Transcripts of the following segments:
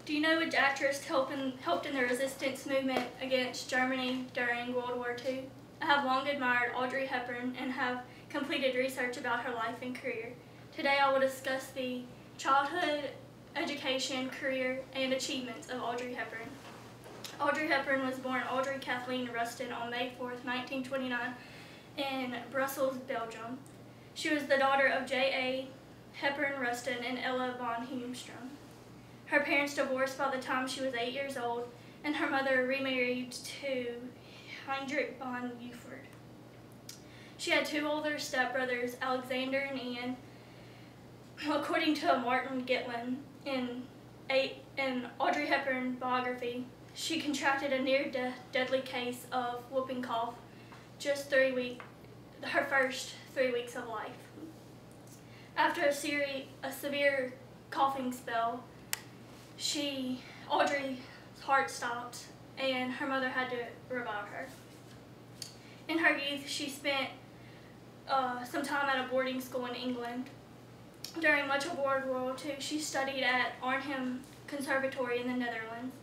Do you know which actress helped in the resistance movement against Germany during World War II? I have long admired Audrey Hepburn and have completed research about her life and career. Today I will discuss the childhood, education, career, and achievements of Audrey Hepburn. Audrey Hepburn was born Audrey Kathleen Rustin on May 4, 1929 in Brussels, Belgium. She was the daughter of J.A. Hepburn Rustin and Ella von Heemstrom. Her parents divorced by the time she was 8 years old, and her mother remarried to Heinrich von Uford. She had two older stepbrothers, Alexander and Ian. According to Martin Gitlin in Audrey Hepburn biography, she contracted a near-deadly case of whooping cough just her first 3 weeks of life. After a severe coughing spell, Audrey's heart stopped and her mother had to revive her. In her youth, she spent some time at a boarding school in England. During much of World War II, she studied at Arnhem Conservatory in the Netherlands.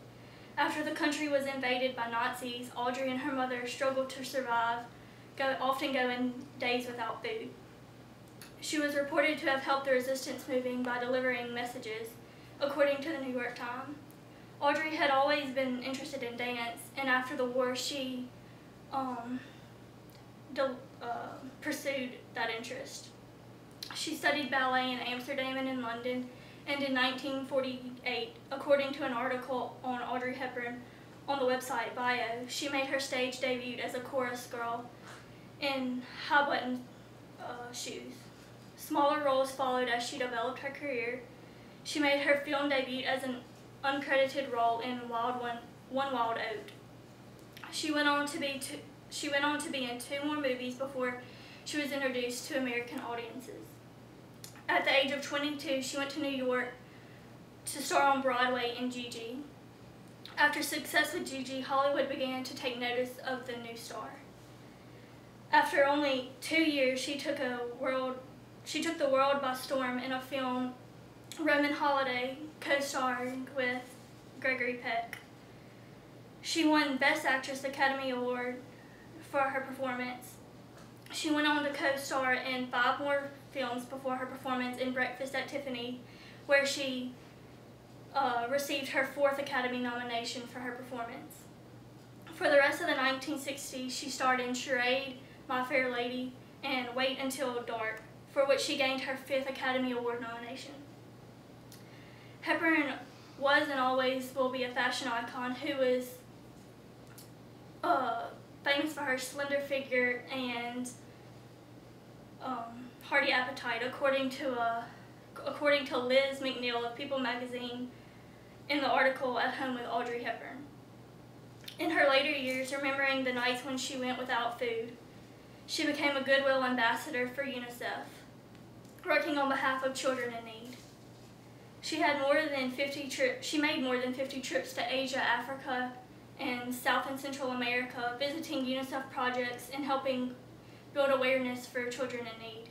After the country was invaded by Nazis, Audrey and her mother struggled to survive, often going days without food. She was reported to have helped the resistance movement by delivering messages, according to the New York Times. Audrey had always been interested in dance, and after the war she pursued that interest. She studied ballet in Amsterdam and in London, and in 1948, according to an article on Audrey Hepburn on the website Bio, she made her stage debut as a chorus girl in high-button shoes. Smaller roles followed as she developed her career. She made her film debut as an uncredited role in One Wild Oat. She went on to be in two more movies before she was introduced to American audiences. At the age of 22, she went to New York to star on Broadway in Gigi. After success with Gigi, Hollywood began to take notice of the new star. After only 2 years, she took the world by storm in a film, Roman Holiday, co-starring with Gregory Peck. She won Best Actress Academy Award for her performance. She went on to co-star in 5 more films before her performance in Breakfast at Tiffany, where she received her 4th Academy nomination for her performance. For the rest of the 1960s, she starred in Charade, My Fair Lady, and Wait Until Dark, for which she gained her 5th Academy Award nomination. Hepburn was and always will be a fashion icon who is famous for her slender figure and hearty appetite, according to Liz McNeil of People magazine in the article At Home with Audrey Hepburn. In her later years, remembering the nights when she went without food, she became a goodwill ambassador for UNICEF, working on behalf of children in need. She made more than 50 trips to Asia, Africa, and South and Central America, visiting UNICEF projects and helping build awareness for children in need.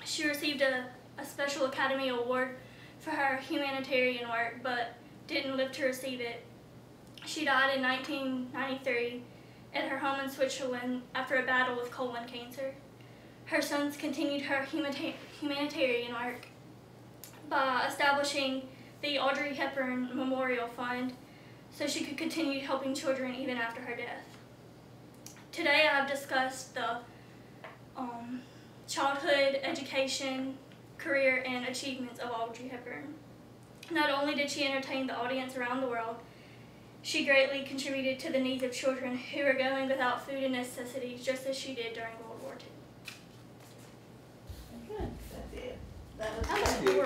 She received a special Academy Award for her humanitarian work, but didn't live to receive it. She died in 1993 at her home in Switzerland after a battle with colon cancer. Her sons continued her humanitarian work by establishing the Audrey Hepburn Memorial Fund so she could continue helping children even after her death. Today I have discussed the childhood, education, career, and achievements of Audrey Hepburn. Not only did she entertain the audience around the world, she greatly contributed to the needs of children who were going without food and necessities, just as she did during World War II. Good. That's it. That was good.